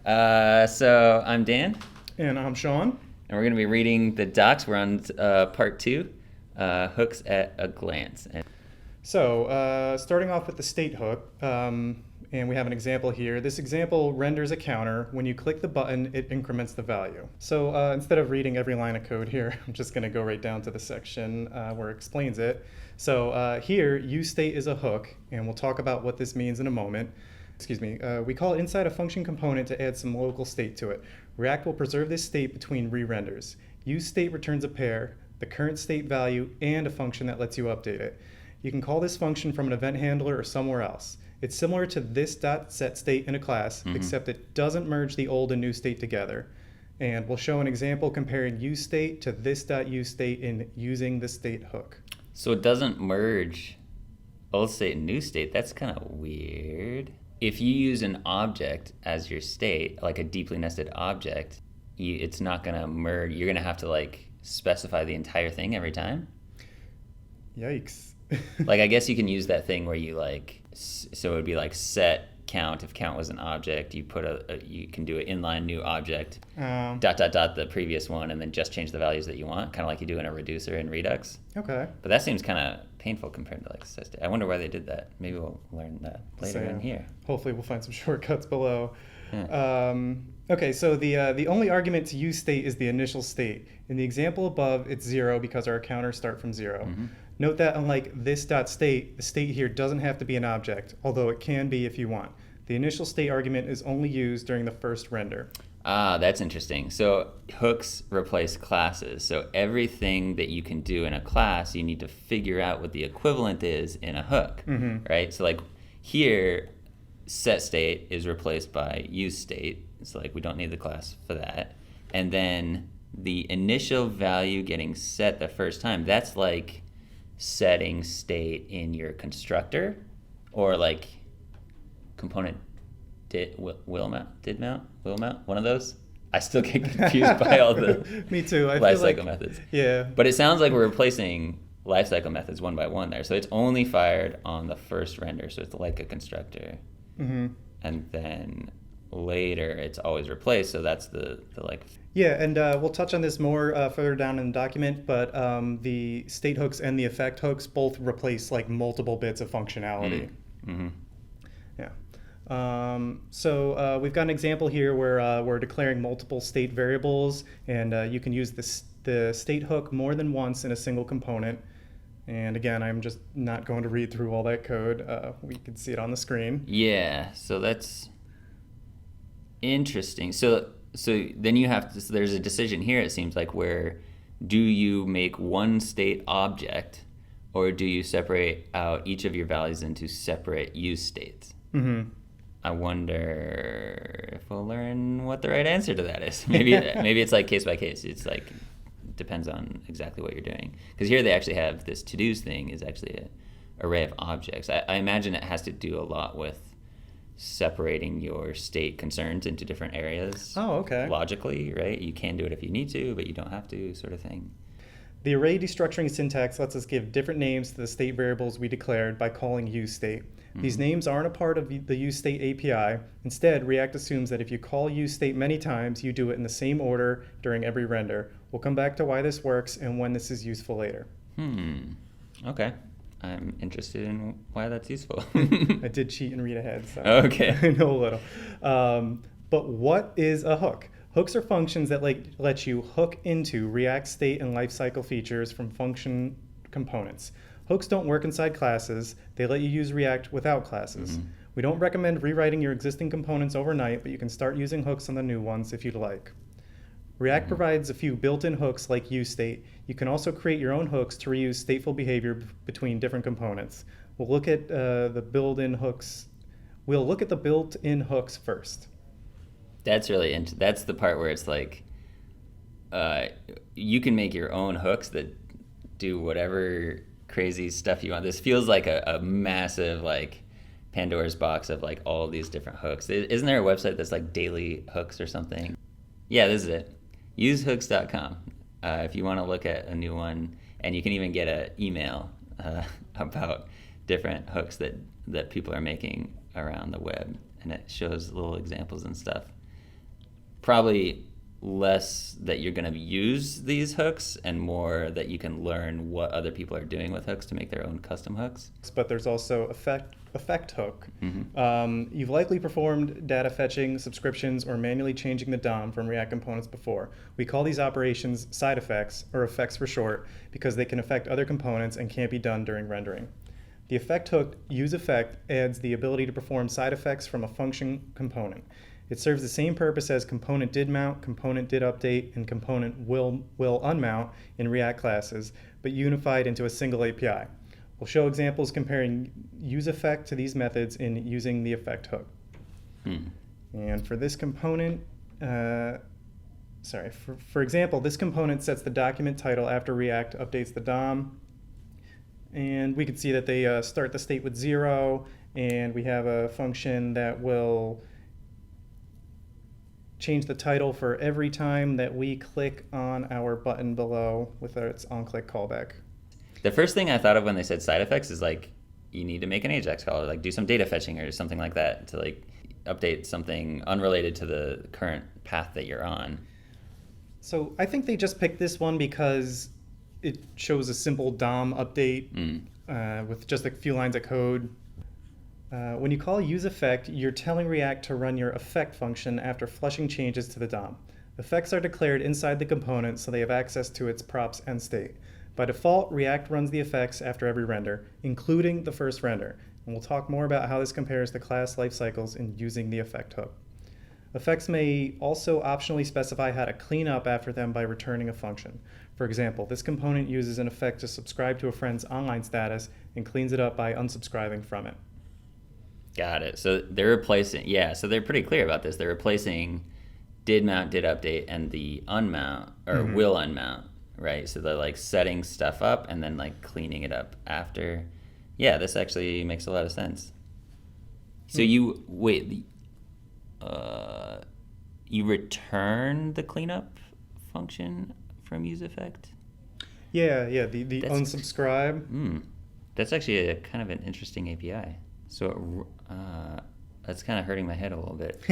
So I'm Dan, And I'm Sean. and we're going to be reading the docs. We're on part two, hooks at a glance. So, starting off with the state hook, and we have an example here. This example renders a counter. When you click the button, it increments the value. So instead of reading every line of code here, I'm just going to go right down to the section where it explains it. So here, useState is a hook, and we'll talk about what this means in a moment. We call it inside a function component to add some local state to it. React will preserve this state between re-renders. UseState returns a pair, the current state value, and a function that lets you update it. You can call this function from an event handler or somewhere else. It's similar to this.setState in a class, except it doesn't merge the old and new state together. And we'll show an example comparing useState to this.useState in using the state hook. So it doesn't merge old state and new state. That's kind of weird. If you use an object as your state, like a deeply nested object, it's not going to merge. You're going to have to specify the entire thing every time. Yikes. I guess you can use that thing where you so it would be set count. If count was an object, you put you can do an inline new object, ... the previous one, and then just change the values that you want, kind of like you do in a reducer in Redux. Okay. But that seems kind of painful compared to set state. I wonder why they did that. Maybe we'll learn that later in here. Hopefully we'll find some shortcuts below. Yeah. Okay, so the only argument to use state is the initial state. In the example above, it's 0 because our counters start from 0. Mm-hmm. Note that unlike this.state, the state here doesn't have to be an object, although it can be if you want. The initial state argument is only used during the first render. Ah, that's interesting. So hooks replace classes. So everything that you can do in a class, you need to figure out what the equivalent is in a hook, right? So here, setState is replaced by useState. It's we don't need the class for that. And then the initial value getting set the first time, that's setting state in your constructor, or component will mount, one of those. I still get confused by all the Me too. lifecycle methods. Yeah. But it sounds like we're replacing lifecycle methods one by one there. So it's only fired on the first render. So it's like a constructor. Mm-hmm. And then later it's always replaced. So that's the Yeah, and we'll touch on this more further down in the document, but the state hooks and the effect hooks both replace multiple bits of functionality. Mm-hmm. Yeah. So we've got an example here where we're declaring multiple state variables, and you can use the state hook more than once in a single component. And again, I'm just not going to read through all that code. We can see it on the screen. Yeah, so that's interesting. So then you have to, there's a decision here, it seems where do you make one state object, or do you separate out each of your values into separate use states? Mm-hmm. I wonder if we'll learn what the right answer to that is. Maybe it's case by case. It's depends on exactly what you're doing. Because here they actually have this to-dos thing is actually an array of objects. I imagine it has to do a lot with separating your state concerns into different areas. Oh, okay. Logically, right? You can do it if you need to, but you don't have to, sort of thing. The array destructuring syntax lets us give different names to the state variables we declared by calling useState. These names aren't a part of the useState API. Instead, React assumes that if you call useState many times, you do it in the same order during every render. We'll come back to why this works and when this is useful later. Okay. I'm interested in why that's useful. I did cheat and read ahead, so okay. I know a little. But what is a hook? Hooks are functions that let you hook into React state and lifecycle features from function components. Hooks don't work inside classes. They let you use React without classes. We don't recommend rewriting your existing components overnight, but you can start using hooks on the new ones if you'd like. React provides a few built-in hooks like useState. You can also create your own hooks to reuse stateful behavior between different components. We'll look at the built-in hooks. We'll look at the built-in hooks first. That's really that's the part where it's you can make your own hooks that do whatever crazy stuff you want. This feels like a massive Pandora's box of all these different hooks. Isn't there a website that's daily hooks or something? Yeah, this is it. Usehooks.com. If you want to look at a new one, and you can even get an email about different hooks that people are making around the web, and it shows little examples and stuff. probably less that you're going to use these hooks and more that you can learn what other people are doing with hooks to make their own custom hooks. But there's also effect hook. You've likely performed data fetching, subscriptions, or manually changing the DOM from React components before. We call these operations side effects, or effects for short, because they can affect other components and can't be done during rendering. The effect hook useEffect adds the ability to perform side effects from a function component. It serves the same purpose as component did mount, component did update, and component will unmount in React classes, but unified into a single API. We'll show examples comparing useEffect to these methods in using the effect hook. And for this component, for example, this component sets the document title after React updates the DOM. And we can see that they start the state with 0, and we have a function that will change the title for every time that we click on our button below with its onClick callback. The first thing I thought of when they said side effects is like you need to make an AJAX call or like do some data fetching or something like that to like update something unrelated to the current path that you're on. So I think they just picked this one because it shows a simple DOM update with just a few lines of code. When you call useEffect, you're telling React to run your effect function after flushing changes to the DOM. Effects are declared inside the component, so they have access to its props and state. By default, React runs the effects after every render, including the first render. And we'll talk more about how this compares to class lifecycles in using the effect hook. Effects may also optionally specify how to clean up after them by returning a function. For example, this component uses an effect to subscribe to a friend's online status and cleans it up by unsubscribing from it. Got it. So they're replacing, so they're pretty clear about this. They're replacing did mount, did update, and the unmount, or will unmount, right? So they're like setting stuff up and then like cleaning it up after. Yeah, this actually makes a lot of sense. So you return the cleanup function from useEffect? Yeah, the unsubscribe. That's actually a kind of an interesting API. So that's kind of hurting my head a little bit.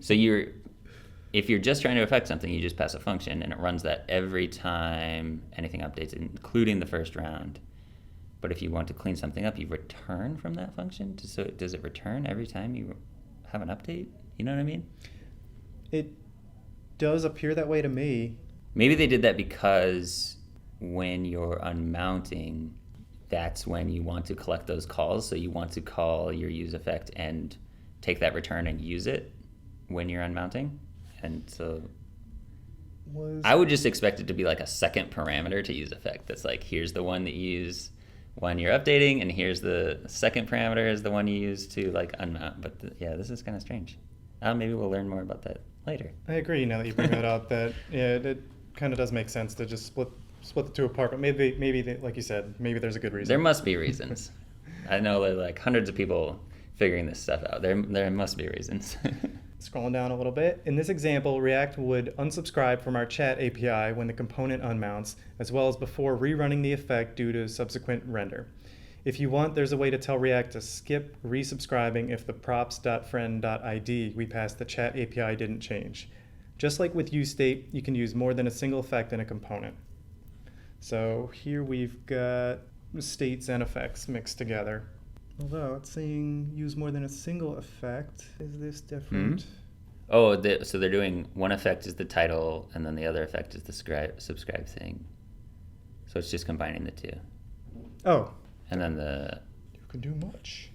So if you're just trying to affect something, you just pass a function and it runs that every time anything updates, including the first round. But if you want to clean something up, you return from that function? So does it return every time you have an update? You know what I mean? It does appear that way to me. Maybe they did that because when you're unmounting, that's when you want to collect those calls. So you want to call your useEffect and take that return and use it when you're unmounting. And so I would just expect it to be like a second parameter to useEffect. That's like, here's the one that you use when you're updating, and here's the second parameter is the one you use to like unmount. But this is kind of strange. Maybe we'll learn more about that later. I agree now that you bring that up, that it kind of does make sense to just split the two apart, but maybe they, like you said, maybe there's a good reason. There must be reasons. I know there are like hundreds of people figuring this stuff out. There must be reasons. Scrolling down a little bit, in this example, React would unsubscribe from our chat API when the component unmounts, as well as before rerunning the effect due to subsequent render. If you want, there's a way to tell React to skip resubscribing if the props.friend.id we passed the chat API didn't change. Just like with useState, you can use more than a single effect in a component. So here we've got states and effects mixed together. Although it's saying use more than a single effect. Is this different? Oh, so they're doing one effect is the title, and then the other effect is the subscribe thing. So it's just combining the two. Oh. And then You can do much.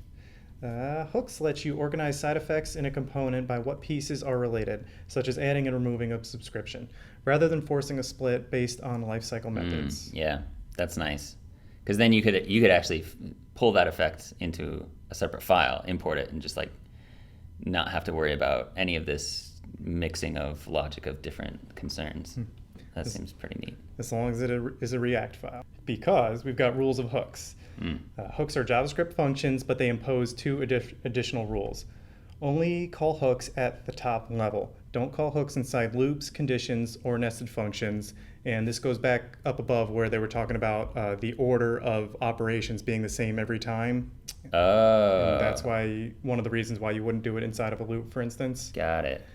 Hooks let you organize side effects in a component by what pieces are related, such as adding and removing a subscription, rather than forcing a split based on lifecycle methods. Yeah, that's nice. Because then you could actually pull that effect into a separate file, import it, and just like not have to worry about any of this mixing of logic of different concerns. That seems pretty neat. As long as it is a React file. Because we've got rules of hooks. Hooks are JavaScript functions, but they impose two additional rules. Only call hooks at the top level. Don't call hooks inside loops, conditions, or nested functions. And this goes back up above where they were talking about the order of operations being the same every time. And that's why one of the reasons why you wouldn't do it inside of a loop, for instance. Got it.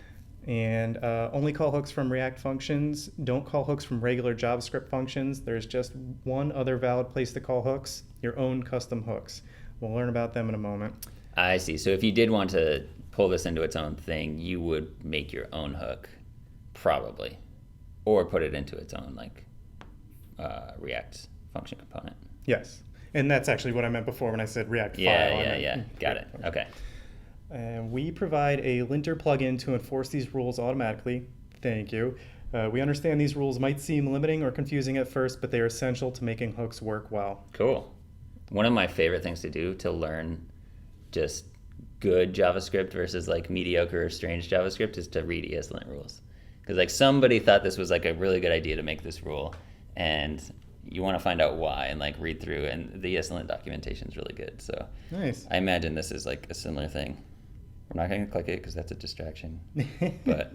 And only call hooks from React functions. Don't call hooks from regular JavaScript functions. There's just one other valid place to call hooks, your own custom hooks. We'll learn about them in a moment. I see. So if you did want to pull this into its own thing, you would make your own hook, probably, or put it into its own React function component. Yes. And that's actually what I meant before when I said React file. Yeah. Got it. Okay. And we provide a linter plugin to enforce these rules automatically. Thank you. We understand these rules might seem limiting or confusing at first, but they are essential to making hooks work well. Cool. One of my favorite things to do to learn just good JavaScript versus mediocre or strange JavaScript is to read ESLint rules. Because somebody thought this was a really good idea to make this rule, and you want to find out why and read through, and the ESLint documentation is really good. So nice. I imagine this is a similar thing. We're not going to click it because that's a distraction. But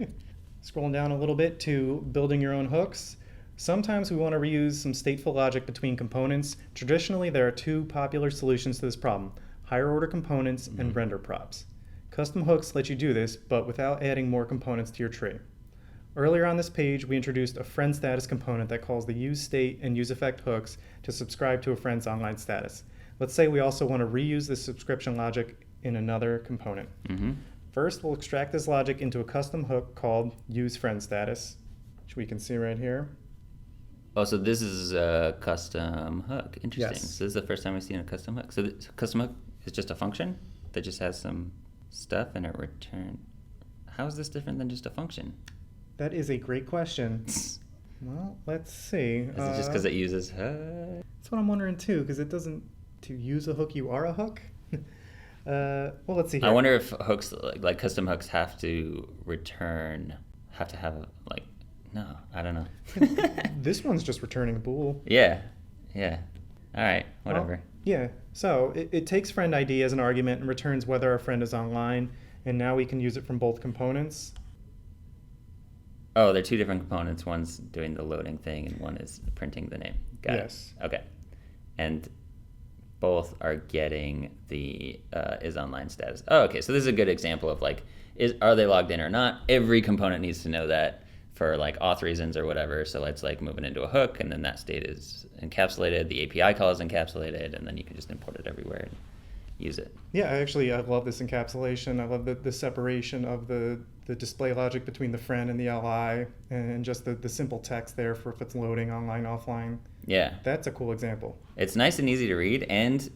scrolling down a little bit to building your own hooks. Sometimes we want to reuse some stateful logic between components. Traditionally, there are two popular solutions to this problem: higher order components and render props. Custom hooks let you do this, but without adding more components to your tree. Earlier on this page, we introduced a friend status component that calls the useState and useEffect hooks to subscribe to a friend's online status. Let's say we also want to reuse this subscription logic in another component. First, we'll extract this logic into a custom hook called useFriendStatus, which we can see right here. Oh, so this is a custom hook. Interesting. Yes. So this is the first time we've seen a custom hook. So the custom hook is just a function that just has some stuff and it returns. How is this different than just a function? That is a great question. Well, let's see. Is it just because it uses hook? That's what I'm wondering too, because it doesn't. To use a hook, you are a hook? Well, let's see here. I wonder if hooks, custom hooks, have to have no, I don't know. This one's just returning a bool. Yeah. All right, whatever. Well, yeah, so it takes friend ID as an argument and returns whether our friend is online, and now we can use it from both components. Oh, they're two different components. One's doing the loading thing and one is printing the name. Got Yes. it. Okay. And both are getting the is online status. Oh, okay. So this is a good example of are they logged in or not? Every component needs to know that for auth reasons or whatever. So let's move it into a hook, and then that state is encapsulated. The API call is encapsulated, and then you can just import it everywhere and use it. Yeah, I love this encapsulation. I love the separation of the display logic between the friend and the LI, and just the simple text there for if it's loading online, offline. Yeah. That's a cool example. It's nice and easy to read, and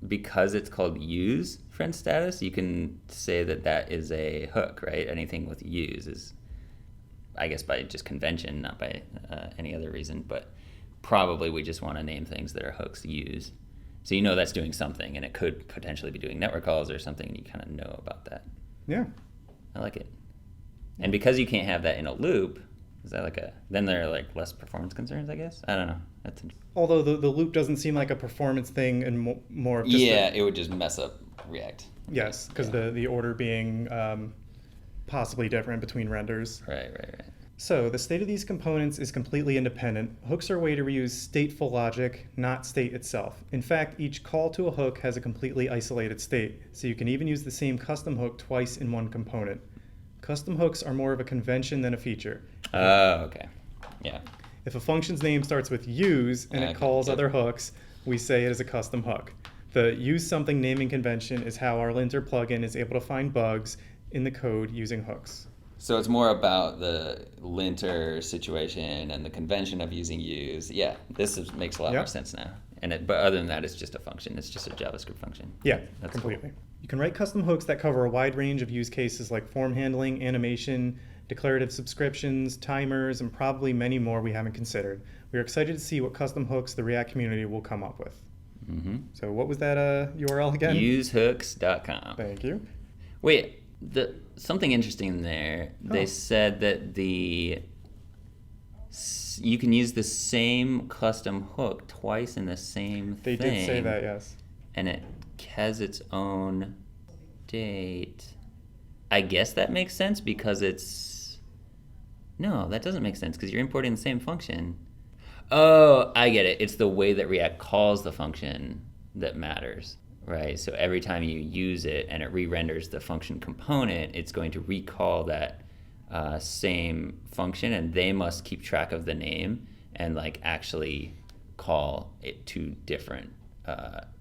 because it's called use friend status, you can say that is a hook, right? Anything with use is, I guess, by just convention, not by any other reason, but probably we just want to name things that are hooks use. So that's doing something, and it could potentially be doing network calls or something, and you kind of know about that. Yeah. I like it. And because you can't have that in a loop, is that then there are less performance concerns, I guess? I don't know. Although the loop doesn't seem like a performance thing and more of just it would just mess up React. Yes, because the order being possibly different between renders. Right. So the state of these components is completely independent. Hooks are a way to reuse stateful logic, not state itself. In fact, each call to a hook has a completely isolated state, so you can even use the same custom hook twice in one component. Custom hooks are more of a convention than a feature. Oh, okay. Yeah. If a function's name starts with use and it calls other hooks, we say it is a custom hook. The use something naming convention is how our linter plugin is able to find bugs in the code using hooks. So it's more about the linter situation and the convention of using use. Yeah, makes a lot more sense now. But other than that, it's just a function. It's just a JavaScript function. Yeah, That's completely. Cool. You can write custom hooks that cover a wide range of use cases like form handling, animation, declarative subscriptions, timers, and probably many more we haven't considered. We're excited to see what custom hooks the React community will come up with. Mm-hmm. So what was that URL again? Usehooks.com. Thank you. Wait, something interesting there. They said that you can use the same custom hook twice in the same thing. They did say that, yes. And it has its own date. I guess that makes sense because no, that doesn't make sense because you're importing the same function. Oh, I get it. It's the way that React calls the function that matters, right? So every time you use it and it re-renders the function component, it's going to recall that same function, and they must keep track of the name and like actually call it to different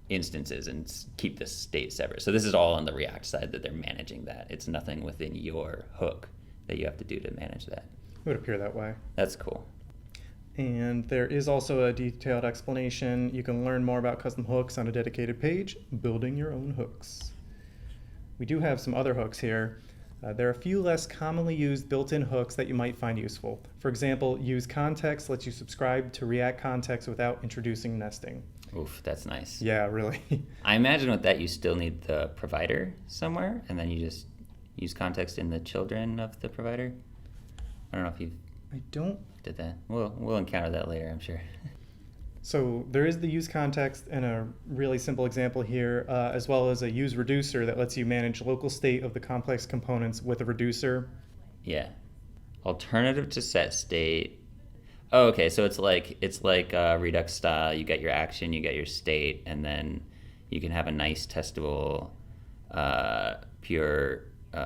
instances and keep the state separate. So this is all on the React side that they're managing that. It's nothing within your hook that you have to do to manage that. It would appear that way. That's cool. And there is also a detailed explanation. You can learn more about custom hooks on a dedicated page, Building Your Own Hooks. We do have some other hooks here. There are a few less commonly used built-in hooks that you might find useful. For example, use context lets you subscribe to React context without introducing nesting. Oof, that's nice. Yeah, really. I imagine with that you still need the provider somewhere, and then you just use context in the children of the provider. I don't know if you did that. We'll encounter that later, I'm sure. So there is the use context and a really simple example here, as well as a use reducer that lets you manage local state of the complex components with a reducer. Yeah. Alternative to set state. Oh, okay. So it's like Redux style. You get your action, you get your state, and then you can have a nice testable pure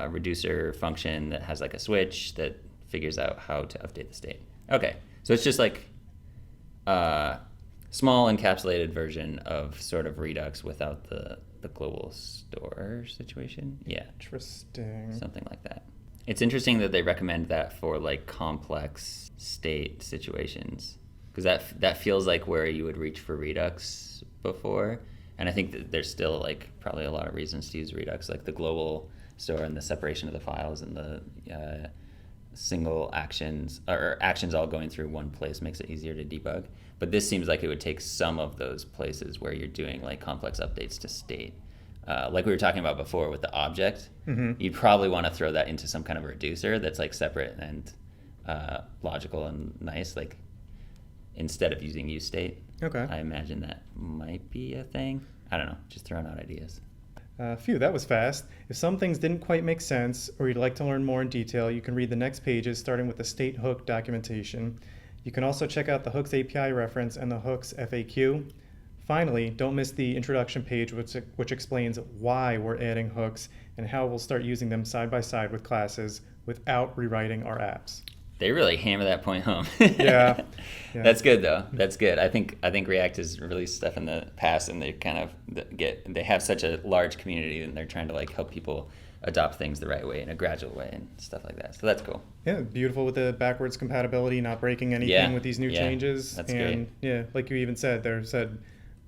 reducer function that has like a switch that figures out how to update the state. Okay. So it's just like small encapsulated version of sort of Redux without the global store situation. Yeah. Interesting. Something like that. It's interesting that they recommend that for like complex state situations, because that feels like where you would reach for Redux before. And I think that there's still like probably a lot of reasons to use Redux, like the global store and the separation of the files and the single actions or actions all going through one place makes it easier to debug. But this seems like it would take some of those places where you're doing like complex updates to state. Like we were talking about before with the object, you'd probably want to throw that into some kind of reducer that's like separate and logical and nice, like instead of using useState. Okay. I imagine that might be a thing. I don't know, just throwing out ideas. Phew, that was fast. If some things didn't quite make sense or you'd like to learn more in detail, you can read the next pages starting with the state hook documentation. You can also check out the hooks API reference and the hooks FAQ. Finally, don't miss the introduction page which explains why we're adding hooks and how we'll start using them side by side with classes without rewriting our apps. They really hammer that point home. Yeah. That's good though. That's good. I think React has released stuff in the past, and they kind of they have such a large community, and they're trying to like help people adopt things the right way in a gradual way and stuff like that. So that's cool. Yeah, beautiful with the backwards compatibility, not breaking anything with these new changes. That's and great. Yeah, like you even said,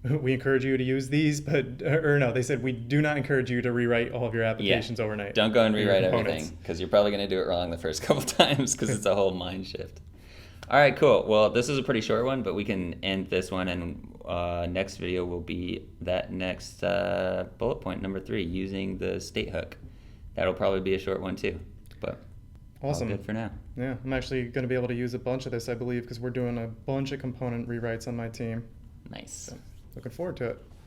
we encourage you to use these, they said we do not encourage you to rewrite all of your applications overnight. Don't go and rewrite everything, because you're probably going to do it wrong the first couple times, because it's a whole mind shift. All right, cool. Well, this is a pretty short one, but we can end this one, and next video will be that next bullet point, number 3, using the state hook. That'll probably be a short one too, but awesome. All good for now. Yeah, I'm actually going to be able to use a bunch of this, I believe, because we're doing a bunch of component rewrites on my team. Nice. So, looking forward to it.